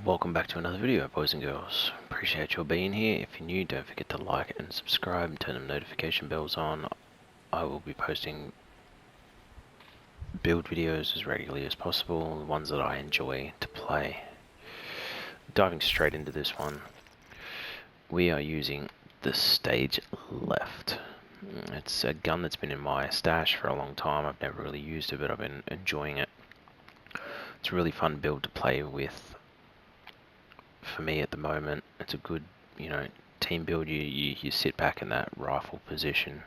Welcome back to another video, boys and girls. Appreciate your being here. If you're new, don't forget to like and subscribe and turn the notification bells on. I will be posting build videos as regularly as possible, the ones that I enjoy to play. Diving straight into this one, we are using the Stage Left. It's a gun that's been in my stash for a long time. I've never really used it, but I've been enjoying it. It's a really fun build to play with. For me at the moment, it's a good, team build. You sit back in that rifle position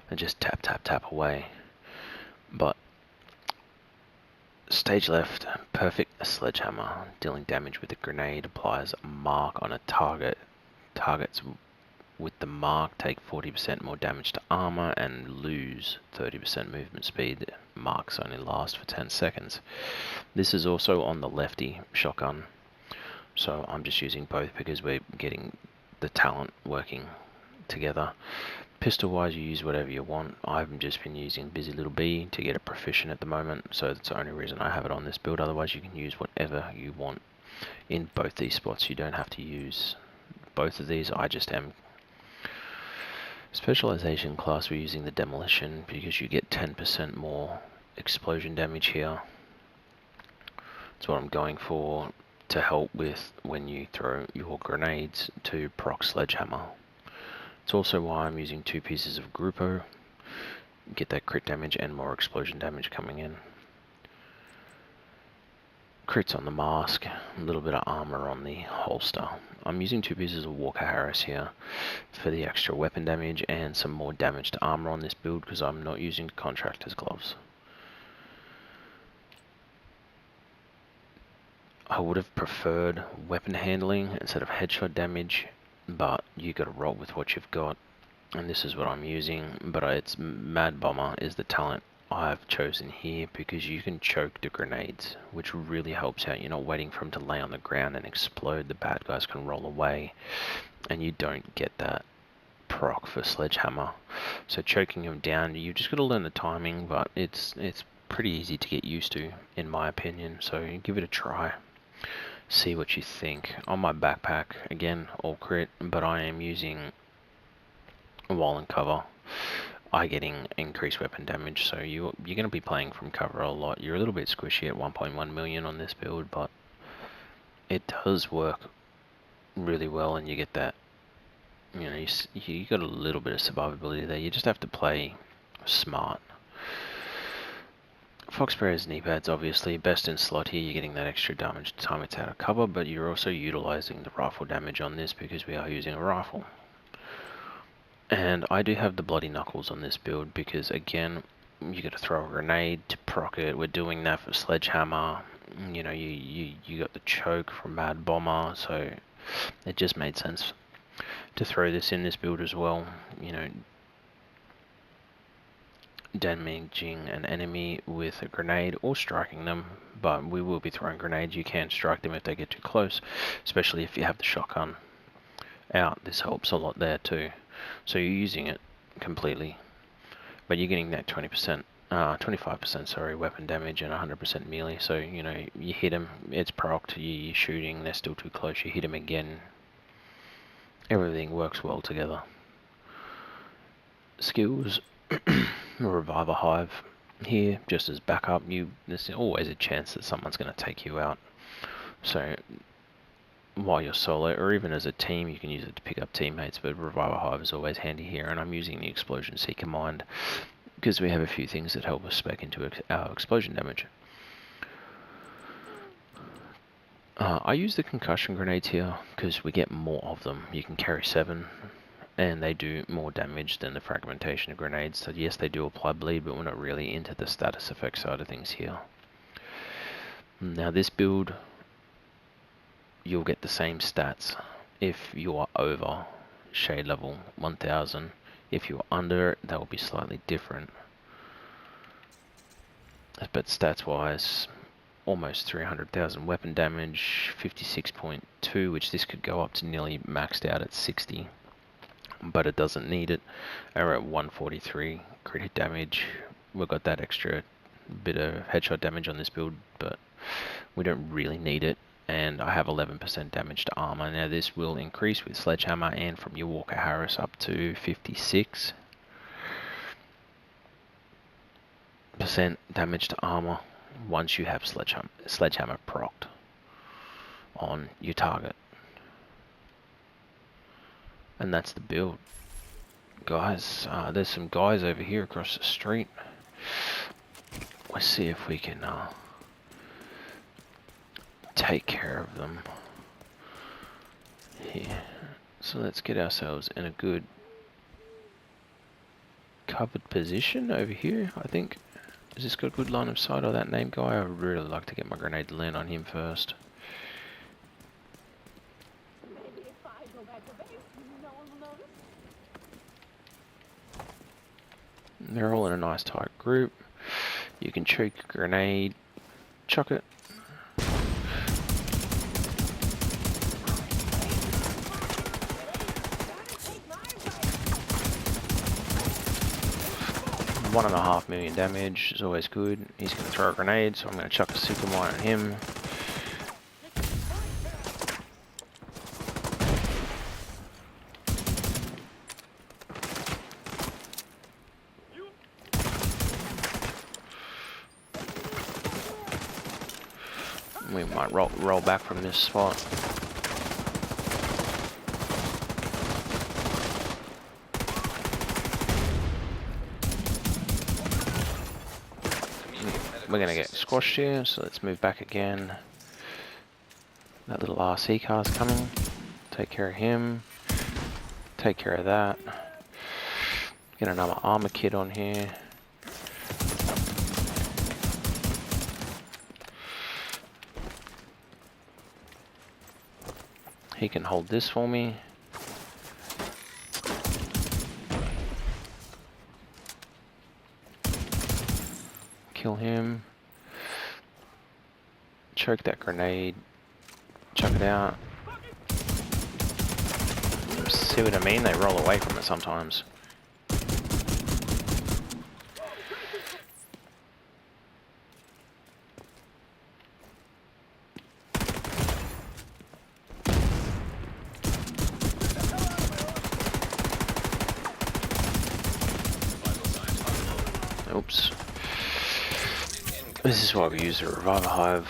and just tap tap tap away. But Stage Left, perfect Sledgehammer. Dealing damage with a grenade, applies a mark on a target. Targets with the mark take 40% more damage to armor and lose 30% movement speed. Marks only last for 10 seconds. This is also on the lefty shotgun. So I'm just using both because we're getting the talent working together. Pistol wise, you use whatever you want. I've just been using Busy Little Bee to get it proficient at the moment, so that's the only reason I have it on this build. Otherwise you can use whatever you want in both these spots. You don't have to use both of these. I just am. Specialization class, we're using the Demolition because you get 10% more explosion damage here. That's what I'm going for, to help with when you throw your grenades to proc Sledgehammer. It's also why I'm using 2 pieces of Grupo. Get that crit damage and more explosion damage coming in. Crits on the mask, a little bit of armor on the holster. I'm using 2 pieces of Walker Harris here for the extra weapon damage and some more damage to armor on this build because I'm not using contractor's gloves. I would have preferred weapon handling instead of headshot damage, but you gotta roll with what you've got, and this is what I'm using. But it's Mad Bomber is the talent I've chosen here because you can choke the grenades, which really helps out. You're not waiting for them to lay on the ground and explode. The bad guys can roll away, and you don't get that proc for Sledgehammer. So choking them down, you just gotta learn the timing, but it's pretty easy to get used to, in my opinion. So give it a try. See what you think. On my backpack, again, all crit, but I am using wall and cover. I getting increased weapon damage, so you're going to be playing from cover a lot. You're a little bit squishy at 1.1 million on this build, but it does work really well, and you get that, you got a little bit of survivability there. You just have to play smart. Foxbearer's knee pads, obviously best in slot here. You're getting that extra damage time it's out of cover, but you're also utilizing the rifle damage on this because we are using a rifle. And I do have the bloody knuckles on this build because, again, you got to throw a grenade to proc it. We're doing that for Sledgehammer. You got the choke from Mad Bomber, so it just made sense to throw this in this build as well. Damaging an enemy with a grenade or striking them, but we will be throwing grenades. You can strike them if they get too close, especially if you have the shotgun out. This helps a lot there too. So you're using it completely, but you're getting that 25% sorry, weapon damage and 100% melee. So you hit them, it's procced, you're shooting, they're still too close, you hit them again. Everything works well together. Skills. Revive a hive here just as backup. There's always a chance that someone's going to take you out, so while you're solo or even as a team you can use it to pick up teammates, but revive a hive is always handy here. And I'm using the explosion seeker mind because we have a few things that help us spec into our explosion damage. I use the concussion grenades here because we get more of them. You can carry 7 and they do more damage than the fragmentation of grenades. So yes, they do apply bleed, but we're not really into the status effect side of things here. Now this build, you'll get the same stats if you are over shade level 1000. If you're under it, that will be slightly different. But stats wise, almost 300,000 weapon damage, 56.2, which this could go up to nearly maxed out at 60. But it doesn't need it. We're at 143 crit hit damage. We've got that extra bit of headshot damage on this build, but we don't really need it. and I have 11% damage to armor. Now this will increase with Sledgehammer and from your Walker Harris up to 56% damage to armor once you have Sledgehammer procced on your target. And that's the build. Guys, there's some guys over here across the street. Let's see if we can take care of them here. So let's get ourselves in a good covered position over here, I think. Has this got a good line of sight of that name guy? I would really like to get my grenade to land on him first. They're all in a nice tight group. You can choke a grenade, chuck it. $1.5 million damage is always good. He's going to throw a grenade, so I'm going to chuck a super mine on him. We might roll back from this spot. We're going to get squashed here, so let's move back again. That little RC car's coming. Take care of him. Take care of that. Get another armor kit on here. He can hold this for me. Kill him. Choke that grenade. Chuck it out. See what I mean? They roll away from it sometimes. Oops. This is why we use the reviver hive.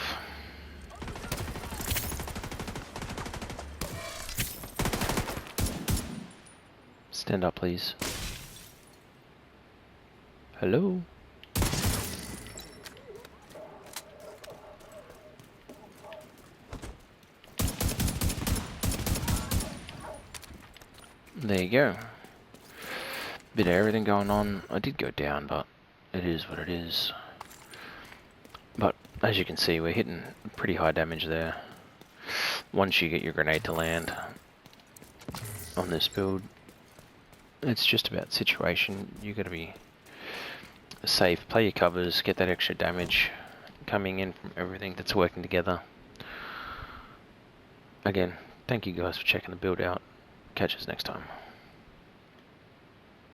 Stand up, please. Hello? There you go. Bit of everything going on. I did go down, but it is what it is. But as you can see, we're hitting pretty high damage there. Once you get your grenade to land on this build, it's just about situation. You got to be safe, play your covers, get that extra damage coming in from everything that's working together. Again, thank you guys for checking the build out. Catch us next time.